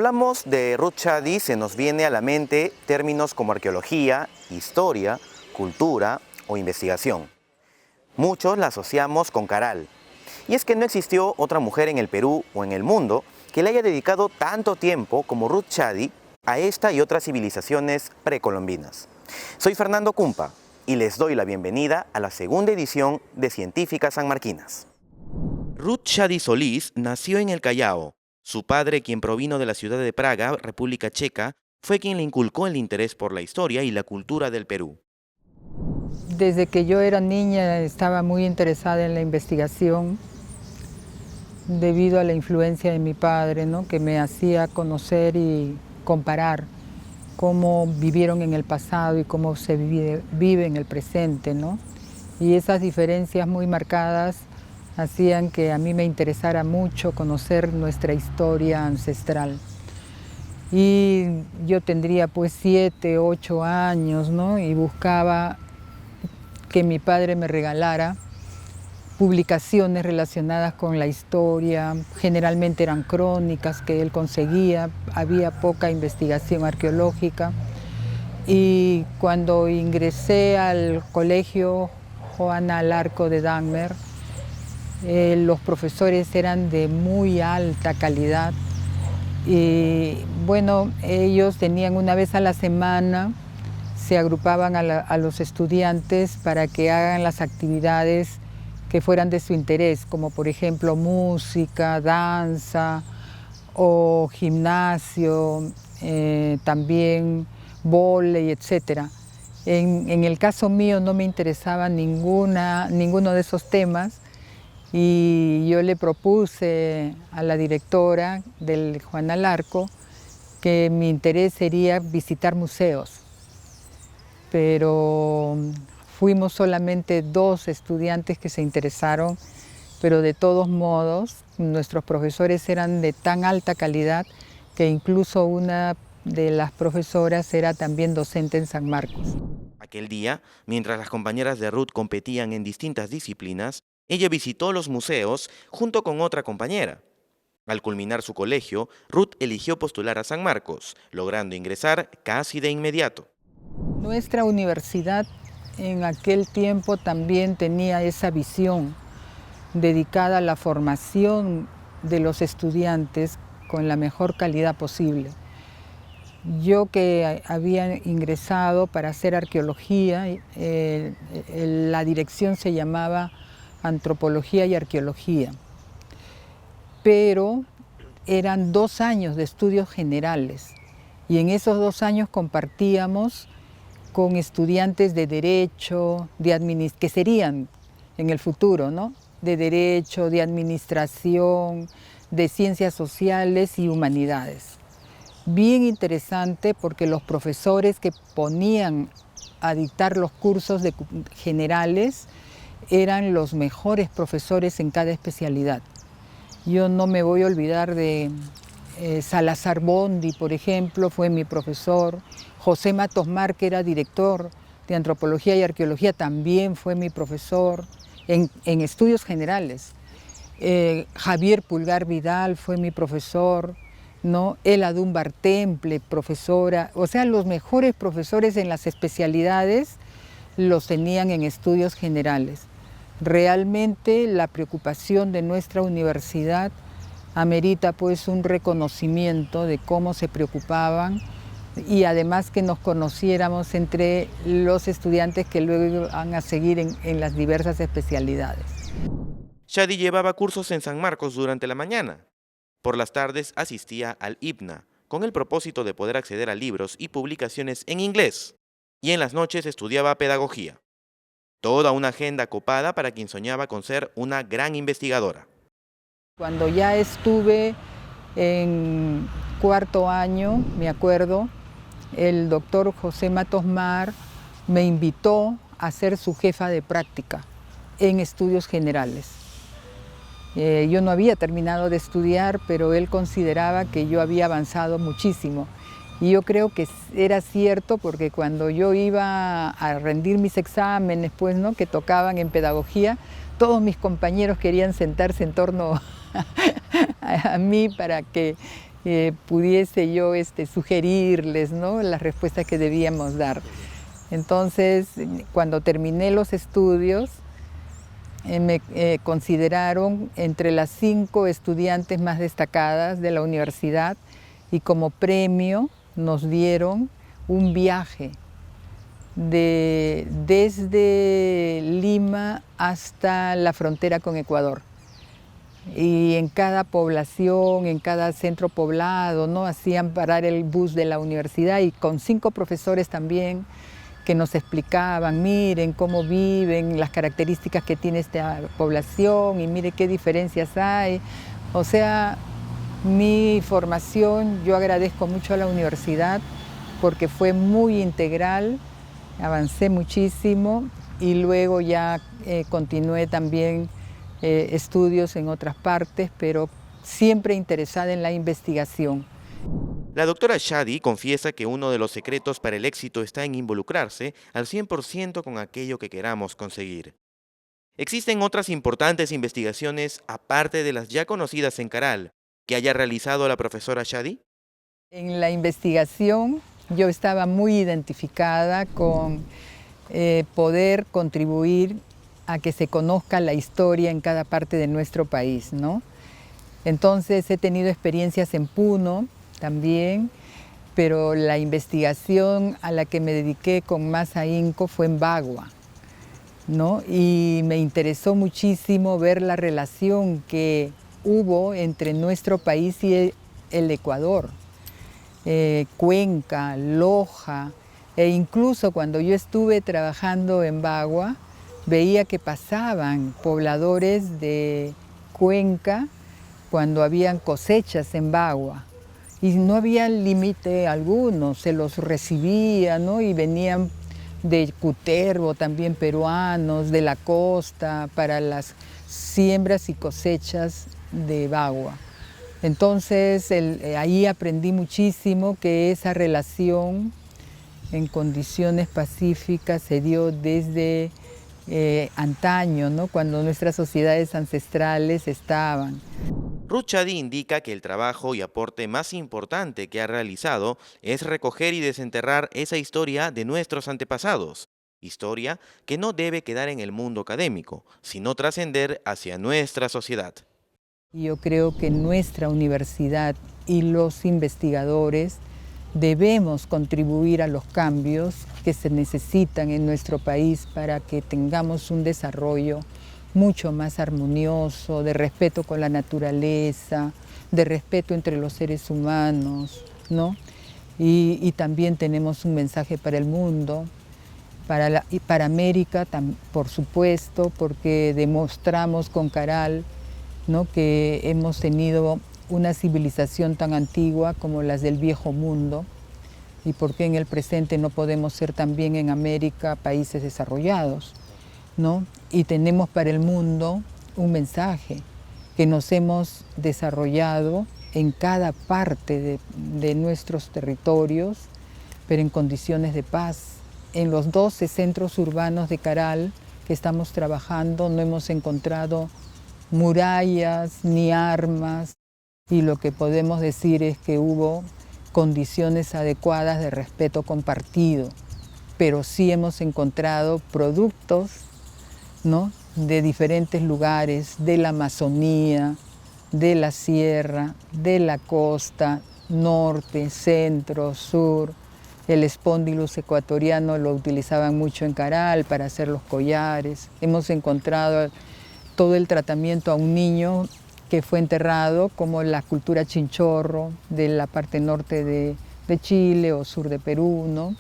hablamos de Ruth Shadi, se nos viene a la mente términos como arqueología, historia, cultura o investigación. Muchos la asociamos con Caral. Y es que no existió otra mujer en el Perú o en el mundo que le haya dedicado tanto tiempo como Ruth Shadi a esta y otras civilizaciones precolombinas. Soy Fernando Cumpa y les doy la bienvenida a la segunda edición de Científicas Sanmarquinas. Ruth Shadi Solís nació en el Callao. Su padre, quien provino de la ciudad de Praga, República Checa, fue quien le inculcó el interés por la historia y la cultura del Perú. Desde que yo era niña estaba muy interesada en la investigación debido a la influencia de mi padre, ¿no? Que me hacía conocer y comparar cómo vivieron en el pasado y cómo se vive en el presente, ¿no? Y esas diferencias muy marcadas hacían que a mí me interesara mucho conocer nuestra historia ancestral. Y yo tendría pues 7, 8 años, ¿no? Y buscaba que mi padre me regalara publicaciones relacionadas con la historia, generalmente eran crónicas que él conseguía, había poca investigación arqueológica. Y cuando ingresé al colegio Juana Alarco de Dahmer, los profesores eran de muy alta calidad y bueno, ellos tenían una vez a la semana, se agrupaban a los estudiantes para que hagan las actividades que fueran de su interés, como por ejemplo música, danza o gimnasio, también vóley, etc. En el caso mío no me interesaba ninguno de esos temas y yo le propuse a la directora del Juana Alarco que mi interés sería visitar museos, pero fuimos solamente 2 estudiantes que se interesaron, pero de todos modos nuestros profesores eran de tan alta calidad que incluso una de las profesoras era también docente en San Marcos. Aquel día, mientras las compañeras de Ruth competían en distintas disciplinas, ella visitó los museos junto con otra compañera. Al culminar su colegio, Ruth eligió postular a San Marcos, logrando ingresar casi de inmediato. Nuestra universidad en aquel tiempo también tenía esa visión dedicada a la formación de los estudiantes con la mejor calidad posible. Yo que había ingresado para hacer arqueología, la dirección se llamaba Antropología y Arqueología, pero eran 2 años de estudios generales y en esos 2 años compartíamos con estudiantes de Derecho, que serían en el futuro, ¿no? De Derecho, de Administración, de Ciencias Sociales y Humanidades. Bien interesante porque los profesores que ponían a dictar los cursos generales eran los mejores profesores en cada especialidad. Yo no me voy a olvidar de Salazar Bondi, por ejemplo, fue mi profesor. José Matos Mar, que era director de Antropología y Arqueología, también fue mi profesor en estudios generales. Javier Pulgar Vidal fue mi profesor, ¿no? Ela Dunbar Temple, profesora. O sea, los mejores profesores en las especialidades los tenían en estudios generales. Realmente la preocupación de nuestra universidad amerita pues un reconocimiento de cómo se preocupaban y además que nos conociéramos entre los estudiantes que luego iban a seguir en las diversas especialidades. Shadi llevaba cursos en San Marcos durante la mañana. Por las tardes asistía al IPNA, con el propósito de poder acceder a libros y publicaciones en inglés, y en las noches estudiaba pedagogía. Toda una agenda copada para quien soñaba con ser una gran investigadora. Cuando ya estuve en 4º año, me acuerdo, el doctor José Matos Mar me invitó a ser su jefa de práctica en estudios generales. Yo no había terminado de estudiar, pero él consideraba que yo había avanzado muchísimo. Y yo creo que era cierto porque cuando yo iba a rendir mis exámenes, pues, ¿no? Que tocaban en pedagogía, todos mis compañeros querían sentarse en torno a mí para que pudiese yo sugerirles, ¿no?, las respuestas que debíamos dar. Entonces, cuando terminé los estudios, me consideraron entre las 5 estudiantes más destacadas de la universidad y como premio nos dieron un viaje desde Lima hasta la frontera con Ecuador. Y en cada población, en cada centro poblado, ¿no?, hacían parar el bus de la universidad y con 5 profesores también que nos explicaban, miren cómo viven, las características que tiene esta población y mire qué diferencias hay. O sea, mi formación, yo agradezco mucho a la universidad porque fue muy integral, avancé muchísimo y luego ya continué también estudios en otras partes, pero siempre interesada en la investigación. La doctora Shadi confiesa que uno de los secretos para el éxito está en involucrarse al 100% con aquello que queramos conseguir. ¿Existen otras importantes investigaciones, aparte de las ya conocidas en Caral, que haya realizado la profesora Shadi? En la investigación yo estaba muy identificada con poder contribuir a que se conozca la historia en cada parte de nuestro país, ¿no? Entonces he tenido experiencias en Puno también, pero la investigación a la que me dediqué con más ahínco fue en Bagua, ¿no? Y me interesó muchísimo ver la relación que hubo entre nuestro país y el Ecuador. Cuenca, Loja, e incluso cuando yo estuve trabajando en Bagua, veía que pasaban pobladores de Cuenca cuando habían cosechas en Bagua y no había límite alguno, se los recibía, ¿no? Y venían de Cutervo también peruanos, de la costa, para las siembras y cosechas de Bagua. Entonces ahí aprendí muchísimo que esa relación en condiciones pacíficas se dio desde antaño, ¿no?, cuando nuestras sociedades ancestrales estaban. Ruth Shadi indica que el trabajo y aporte más importante que ha realizado es recoger y desenterrar esa historia de nuestros antepasados, historia que no debe quedar en el mundo académico, sino trascender hacia nuestra sociedad. Yo creo que nuestra universidad y los investigadores debemos contribuir a los cambios que se necesitan en nuestro país para que tengamos un desarrollo mucho más armonioso, de respeto con la naturaleza, de respeto entre los seres humanos, ¿no? Y también tenemos un mensaje para el mundo, y para América, por supuesto, porque demostramos con Caral, ¿no?, que hemos tenido una civilización tan antigua como las del Viejo Mundo, y por qué en el presente no podemos ser también en América países desarrollados, ¿no? Y tenemos para el mundo un mensaje, que nos hemos desarrollado en cada parte de nuestros territorios, pero en condiciones de paz. En los 12 centros urbanos de Caral que estamos trabajando no hemos encontrado murallas ni armas, y lo que podemos decir es que hubo condiciones adecuadas de respeto compartido, pero sí hemos encontrado productos, ¿no?, de diferentes lugares, de la Amazonía, de la sierra, de la costa, norte, centro, sur. El espóndilus ecuatoriano lo utilizaban mucho en Caral para hacer los collares. Hemos encontrado todo el tratamiento a un niño que fue enterrado, como la cultura chinchorro de la parte norte de Chile o sur de Perú, ¿no?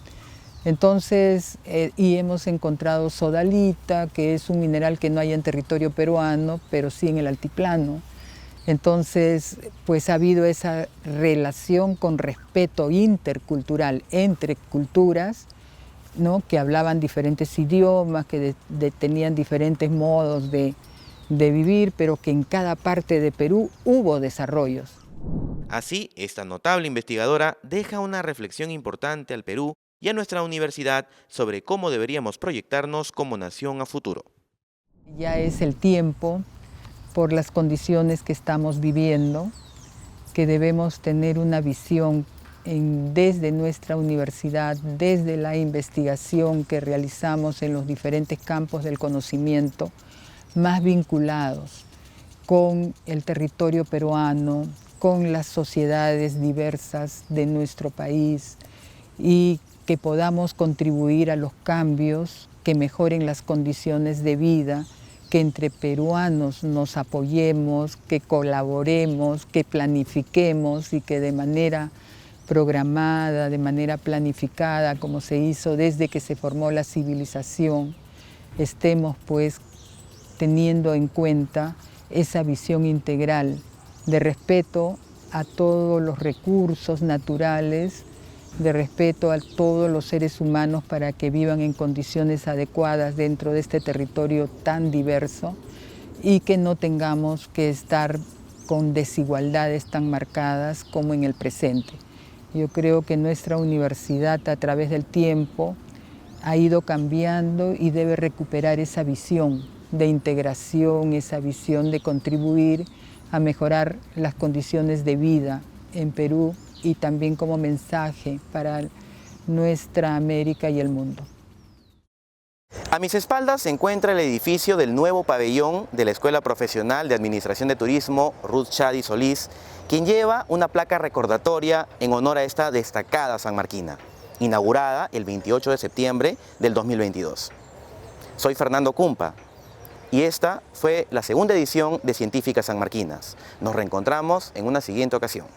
Entonces, y hemos encontrado sodalita, que es un mineral que no hay en territorio peruano, pero sí en el altiplano. Entonces, pues ha habido esa relación con respeto intercultural entre culturas, ¿no?, que hablaban diferentes idiomas, que tenían diferentes modos de vivir, pero que en cada parte de Perú hubo desarrollos. Así, esta notable investigadora deja una reflexión importante al Perú y a nuestra universidad sobre cómo deberíamos proyectarnos como nación a futuro. Ya es el tiempo, por las condiciones que estamos viviendo, que debemos tener una visión desde nuestra universidad, desde la investigación que realizamos en los diferentes campos del conocimiento, más vinculados con el territorio peruano, con las sociedades diversas de nuestro país y que podamos contribuir a los cambios que mejoren las condiciones de vida, que entre peruanos nos apoyemos, que colaboremos, que planifiquemos y que de manera programada, de manera planificada, como se hizo desde que se formó la civilización, estemos pues teniendo en cuenta esa visión integral de respeto a todos los recursos naturales, de respeto a todos los seres humanos para que vivan en condiciones adecuadas dentro de este territorio tan diverso y que no tengamos que estar con desigualdades tan marcadas como en el presente. Yo creo que nuestra universidad a través del tiempo ha ido cambiando y debe recuperar esa visión de integración, esa visión de contribuir a mejorar las condiciones de vida en Perú y también como mensaje para nuestra América y el mundo. A mis espaldas se encuentra el edificio del nuevo pabellón de la Escuela Profesional de Administración de Turismo Ruth Chady Solís, quien lleva una placa recordatoria en honor a esta destacada sanmarquina, inaugurada el 28 de septiembre del 2022. Soy Fernando Cumpa y esta fue la segunda edición de Científicas Sanmarquinas. Nos reencontramos en una siguiente ocasión.